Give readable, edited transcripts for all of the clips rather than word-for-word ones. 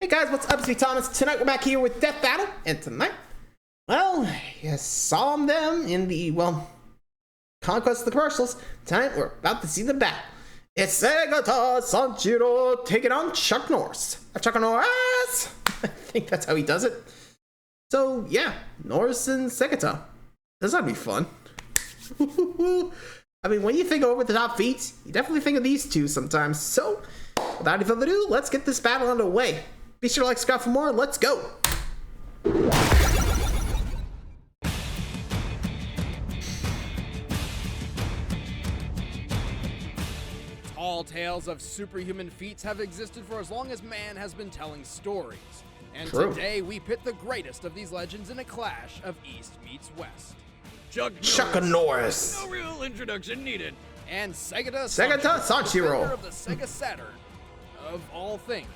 guys, what's up? It's me, Thomas. Tonight we're back here with Death Battle, and tonight, well, you saw them in the, Conquest of the Commercials. Tonight we're about to see them back. It's Segata Sanshiro taking on Chuck Norris. Chuck Norris! I think that's how he does it. So, yeah, Norris and Segata. This ought to be fun. I mean, when you think over the top feats, you definitely think of these two sometimes. So, without any further ado, let's get this battle underway. Be sure to like, subscribe for more. Let's go. Tall tales of superhuman feats have existed for as long as man has been telling stories. And True. Today we pit the greatest of these legends in a clash of East meets West. Chuck Norris. No real introduction needed. And Segata Sanshiro. of the Sega Saturn, of all things.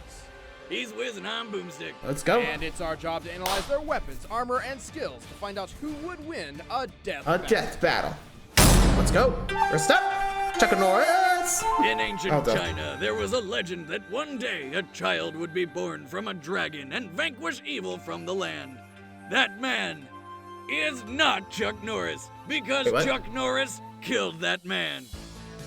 He's Wiz and I'm Boomstick. Let's go. And it's our job to analyze their weapons, armor, and skills to find out who would win a death battle. Let's go. First up, Chuck Norris. In ancient China, there was a legend that one day a child would be born from a dragon and vanquish evil from the land. That man is not Chuck Norris, because Chuck Norris killed that man.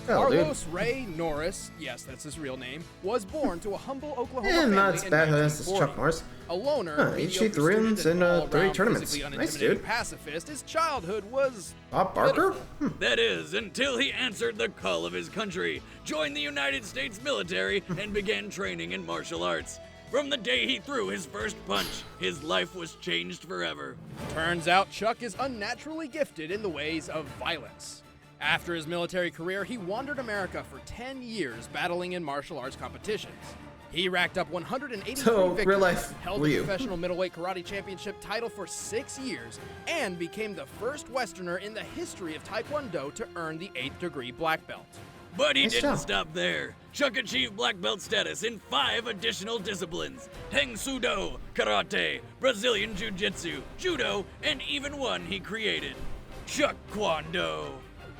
Carlos Ray Norris, yes, that's his real name, was born to a humble Oklahoma family not as in bad as 1940. Chuck Norris. A loner, He cheated 3 wins in 3 tournaments. Nice, dude. Pacifist, his childhood was Bob Barker? That is, until he answered the call of his country, joined the United States military, and began training in martial arts. From the day he threw his first punch, his life was changed forever. Turns out Chuck is unnaturally gifted in the ways of violence. After his military career, he wandered America for 10 years battling in martial arts competitions. He racked up 183 victories, real life held the professional middleweight karate championship title for 6 years, and became the first Westerner in the history of Taekwondo to earn the 8th degree black belt. But he didn't stop there. Chuck achieved black belt status in 5 additional disciplines: Heng Sudo, Karate, Brazilian Jiu-Jitsu, Judo, and even one he created, Chuck Kwon-Do.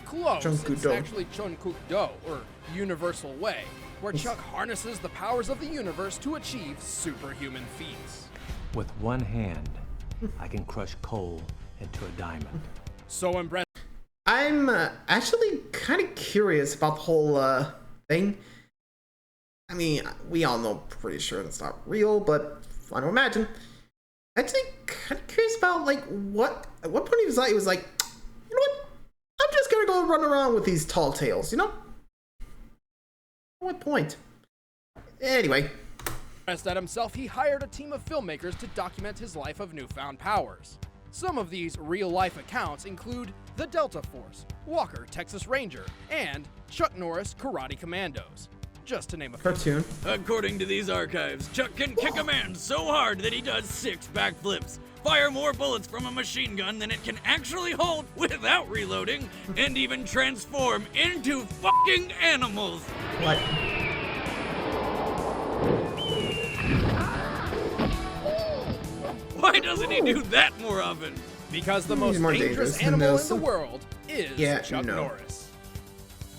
Close, it's actually Chun Kuk Do, or Universal Way, where Chuck harnesses the powers of the universe to achieve superhuman feats. With one hand, I can crush coal into a diamond. So impressive. I'm actually kind of curious about the whole thing. I mean, we all know pretty sure that's not real, but fun to imagine. Actually, kind of curious about like at what point he was like, you know what? I'm just gonna go run around with these tall tales, you know? At what point? Anyway. At himself, he hired a team of filmmakers to document his life of newfound powers. Some of these real-life accounts include the Delta Force, Walker, Texas Ranger, and Chuck Norris Karate Commandos, just to name a few. Cartoon. According to these archives, Chuck can kick a man so hard that he does 6 backflips, fire more bullets from a machine gun than it can actually hold without reloading, and even transform into fucking animals. What? Why doesn't he do that more often? Because the most dangerous animal in the world is Chuck Norris.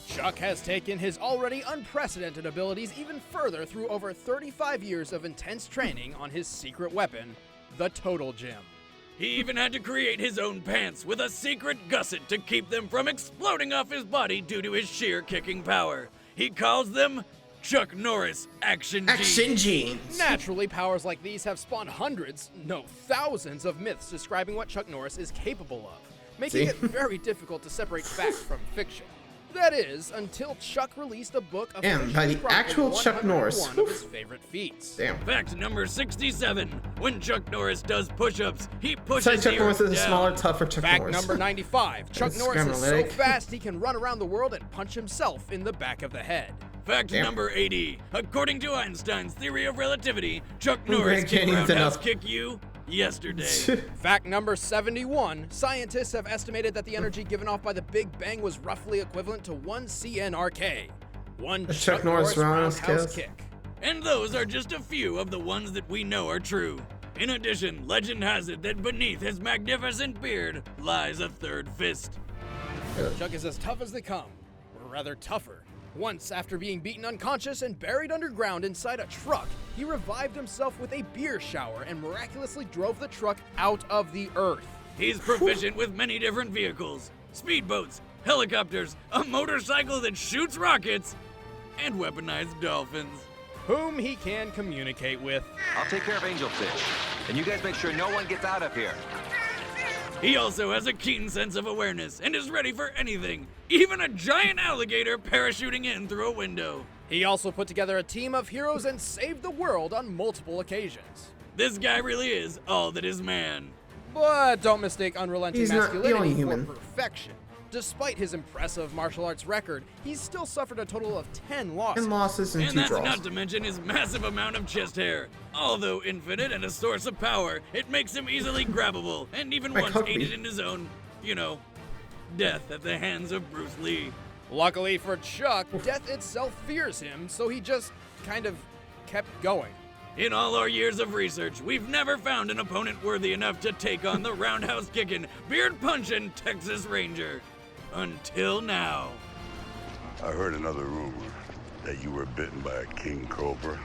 Chuck has taken his already unprecedented abilities even further through over 35 years of intense training on his secret weapon, the Total Gem. He even had to create his own pants with a secret gusset to keep them from exploding off his body due to his sheer kicking power. He calls them Chuck Norris Action Jeans. Naturally, powers like these have spawned hundreds, no thousands of myths describing what Chuck Norris is capable of, making it very difficult to separate fact from fiction. That is, until Chuck released a book of by the actual Chuck Norris. One of his favorite feats. Damn. Fact number 67. When Chuck Norris does push-ups, he pushes Chuck Norris is a down. smaller, tougher Chuck Fact Norris. number 95. Chuck Norris is so fast he can run around the world and punch himself in the back of the head. Fact number 80. According to Einstein's theory of relativity, Chuck Norris can roundhouse kick you yesterday. Fact number 71. Scientists have estimated that the energy given off by the Big Bang was roughly equivalent to 1 CNRK. One Chuck Norris roundhouse kick. And those are just a few of the ones that we know are true. In addition, legend has it that beneath his magnificent beard lies a third fist. Chuck is as tough as they come, or rather tougher. Once, after being beaten unconscious and buried underground inside a truck, he revived himself with a beer shower and miraculously drove the truck out of the earth. He's proficient with many different vehicles, speedboats, helicopters, a motorcycle that shoots rockets, and weaponized dolphins. Whom he can communicate with. I'll take care of Angelfish, and you guys make sure no one gets out of here. He also has a keen sense of awareness and is ready for anything, even a giant alligator parachuting in through a window. He also put together a team of heroes and saved the world on multiple occasions. This guy really is all that is man. But don't mistake unrelenting He's not the only masculinity for human. perfection. Despite his impressive martial arts record, he's still suffered a total of 10 losses. 10 losses and And 2 that's draws. not to mention his massive amount of chest hair. Although infinite and a source of power, it makes him easily grabbable, and even My once copy. aided in his own, death at the hands of Bruce Lee. Luckily for Chuck, death itself fears him, so he just kind of kept going. In all our years of research, we've never found an opponent worthy enough to take on the roundhouse kicking, beard punching Texas Ranger. Until now. I heard another rumor that you were bitten by a king cobra.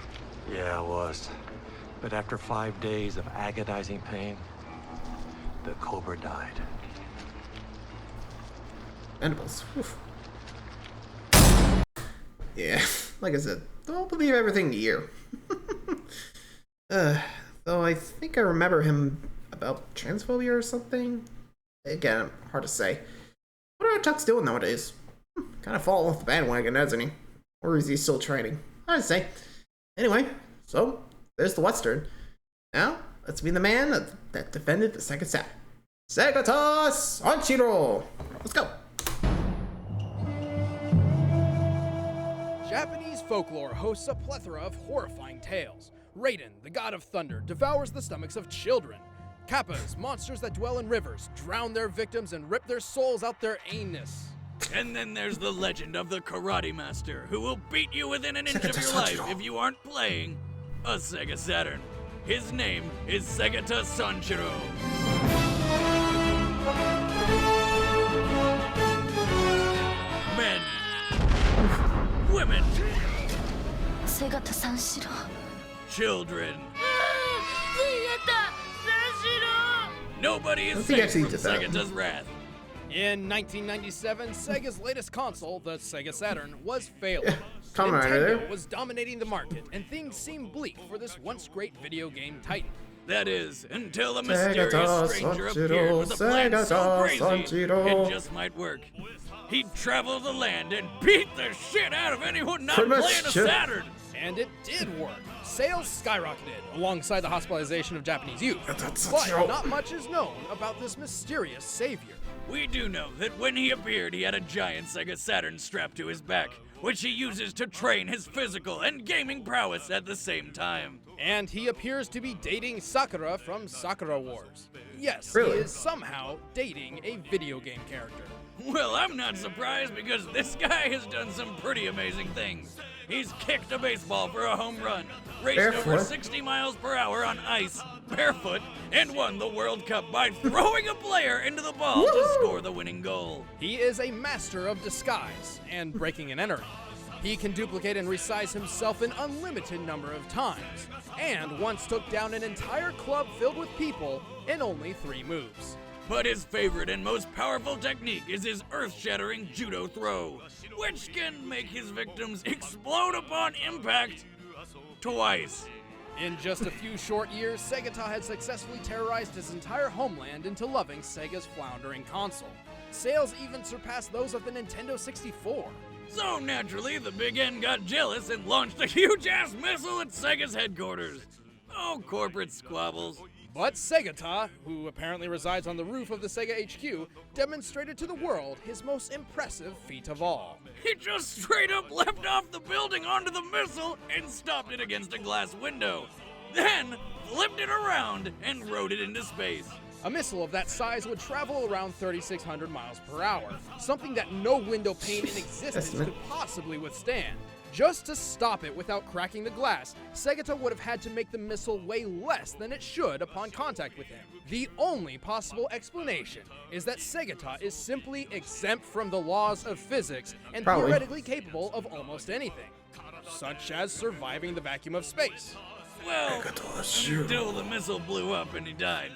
Yeah, I was. But after 5 days of agonizing pain, the cobra died. Mandibles. Oof. Yeah, like I said, don't believe everything you hear. Though I think I remember him about transphobia or something. Again, hard to say. What are Chuck's doing nowadays? Kind of falling off the bandwagon, hasn't he? Or is he still training? Hard to say. Anyway, so there's the Western. Now, let's meet the man that defended the second set. Segata Sanshiro! Let's go! Japanese folklore hosts a plethora of horrifying tales. Raiden, the god of thunder, devours the stomachs of children. Kappas, monsters that dwell in rivers, drown their victims and rip their souls out their anus. And then there's the legend of the Karate Master, who will beat you within an inch of Segata your life Sanshiro. if you aren't playing a Sega Saturn. His name is Segata Sanshiro. Men, women, Segata Sanshiro. children. Nobody I is think I safe actually from did that. Segata's wrath. In 1997, Sega's latest console, the Sega Saturn, was failing. Kamen Rider Nintendo there. was dominating the market, and things seemed bleak for this once great video game titan. That is, until a mysterious Segata stranger Sanshiro, appeared with a plan so Segata crazy Sanshiro. it just might work. He'd travel the land and beat the shit out of anyone not Pretty much, playing a sure. Saturn. And it did work. Sales skyrocketed alongside the hospitalization of Japanese youth. That's But true. not much is known about this mysterious savior. We do know that when he appeared, he had a giant Sega Saturn strapped to his back, which he uses to train his physical and gaming prowess at the same time. And he appears to be dating Sakura from Sakura Wars. Yes, Really? he is somehow dating a video game character. Well, I'm not surprised because this guy has done some pretty amazing things. He's kicked a baseball for a home run, raced over Barefoot? 60 miles per hour on ice, barefoot, and won the World Cup by throwing a player into the ball to score the winning goal. He is a master of disguise and breaking and entering. He can duplicate and resize himself an unlimited number of times, and once took down an entire club filled with people in only 3 moves. But his favorite and most powerful technique is his earth-shattering judo throw, which can make his victims explode upon impact twice. In just a few short years, Segata had successfully terrorized his entire homeland into loving Sega's floundering console. Sales even surpassed those of the Nintendo 64. So naturally, the Big N got jealous and launched a huge-ass missile at Sega's headquarters. Oh, corporate squabbles. But Segata, who apparently resides on the roof of the Sega HQ, demonstrated to the world his most impressive feat of all. He just straight up leapt off the building onto the missile and stopped it against a glass window. Then flipped it around and rode it into space. A missile of that size would travel around 3,600 miles per hour, something that no window pane in existence Estimate. could possibly withstand. Just to stop it without cracking the glass, Segata would have had to make the missile weigh less than it should upon contact with him. The only possible explanation is that Segata is simply exempt from the laws of physics and theoretically capable of almost anything, such as surviving the vacuum of space. Well, until the missile blew up and he died.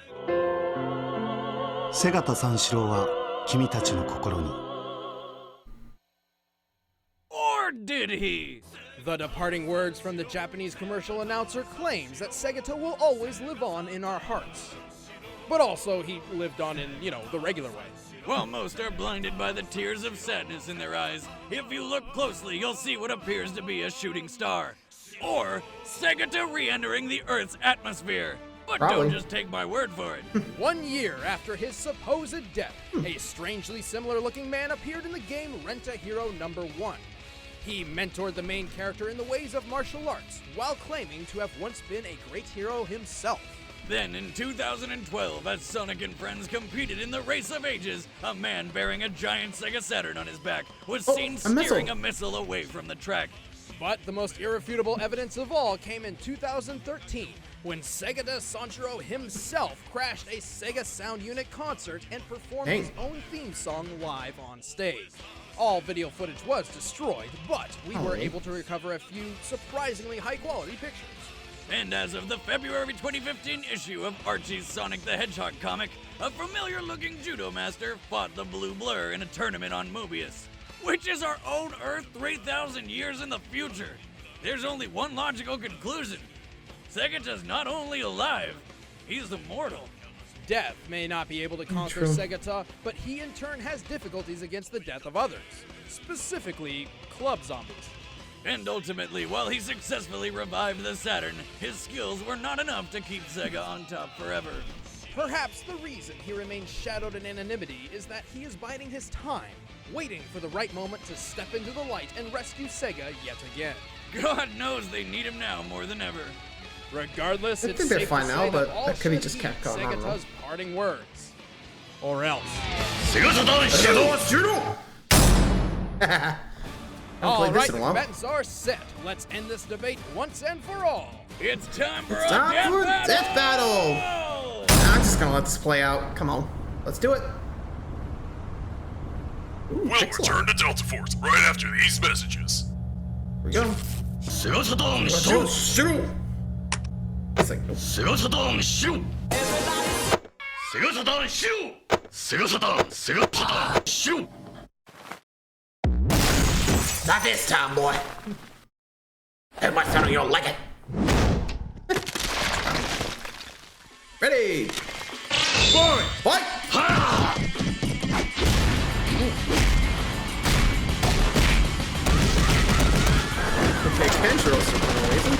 Segata Sanshiro は君たちの心に Or did he? The departing words from the Japanese commercial announcer claims that Segata will always live on in our hearts. But also, he lived on in, the regular way. While most are blinded by the tears of sadness in their eyes, if you look closely, you'll see what appears to be a shooting star. Or Segata re-entering the Earth's atmosphere. But don't just take my word for it. 1 year after his supposed death, a strangely similar-looking man appeared in the game Rent-A-Hero #1. He mentored the main character in the ways of martial arts, while claiming to have once been a great hero himself. Then in 2012, as Sonic and friends competed in the Race of Ages, a man bearing a giant Sega Saturn on his back was seen steering a missile away from the track. But the most irrefutable evidence of all came in 2013, when Segata Sanshiro himself crashed a Sega Sound Unit concert and performed his own theme song live on stage. All video footage was destroyed, but we were able to recover a few surprisingly high-quality pictures. And as of the February 2015 issue of Archie's Sonic the Hedgehog comic, a familiar-looking judo master fought the Blue Blur in a tournament on Mobius, which is our own Earth 3,000 years in the future. There's only one logical conclusion. Segata's not only alive, he's immortal. Death may not be able to conquer Segata, but he in turn has difficulties against the death of others, specifically club zombies. And ultimately, while he successfully revived the Saturn, his skills were not enough to keep Sega on top forever. Perhaps the reason he remains shadowed in anonymity is that he is biding his time, waiting for the right moment to step into the light and rescue Sega yet again. God knows they need him now more than ever. Regardless, I it's think they're safe fine to now, say but that all that could be should just heed Capcom, I don't know. Segata's parting words. Or else. All right, the combatants are set. Let's end this debate once and for all. It's time for death battle! I'm just gonna let this play out. Come on, let's do it. Ooh, we'll return to Delta Force right after these messages. Here we go. Segata Sanshiro! It's like, nope. Segata Sanshiro! Segata Sanshiro! Segata Sanshiro! Not this time, boy. Hey, my son, you don't like it. Ready? Boy, fight! Okay, Kenjiro's for no reason.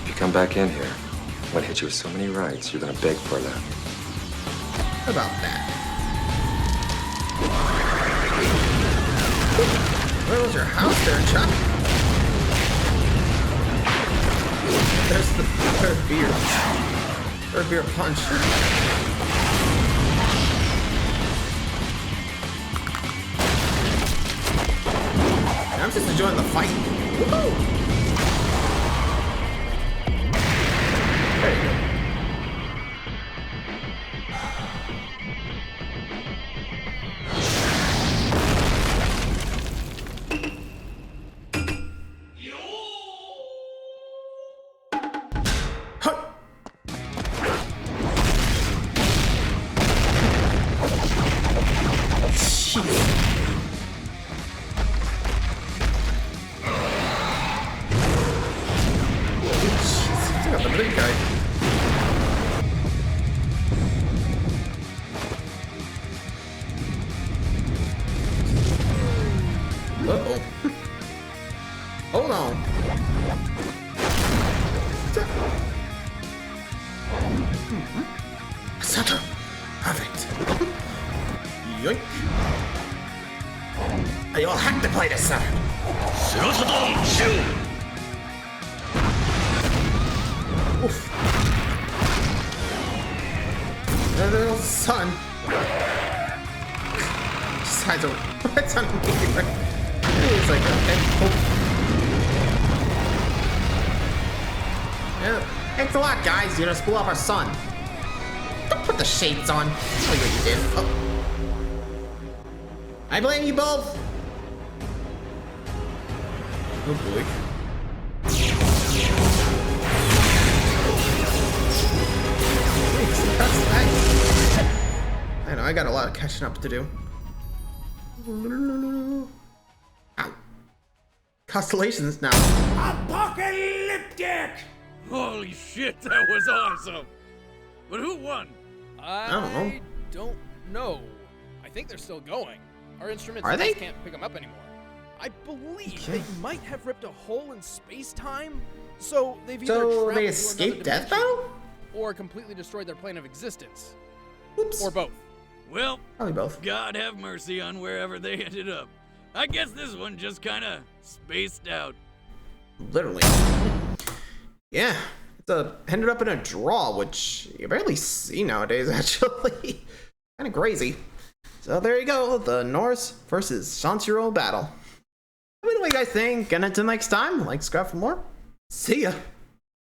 If you come back in here, I'm gonna hit you with so many rights, you're gonna beg for them. How about that? Where was your house there, Chuck? There's the third beer. Third beer punch. I'm just enjoying the fight. Woohoo! There you go. Hold on. Sato. Perfect. Yoink. You'll have to play this, sir. Oof. Their little son. Decides to right on me. He's like, yeah, thanks a lot, guys. You just blew up our sun. Don't put the shades on. I'll tell you what you did. Oh. I blame you both. Oh boy. I know, I got a lot of catching up to do. Ow. Constellations now. Apocalyptic! Holy shit, that was awesome! But who won? I don't know. I think they're still going. Our instruments just can't pick them up anymore. I believe they might have ripped a hole in space-time, so they've either traveled they escaped death battle? Or completely destroyed their plane of existence. Oops. Or both. Well, probably both. God have mercy on wherever they ended up. I guess this one just kinda spaced out. Literally. Yeah. It's ended up in a draw, which you barely see nowadays, actually. Kind of crazy. So there you go, the Norris versus Sanshiro battle. Let me know what you guys think, and until next time, like, subscribe for more. See ya!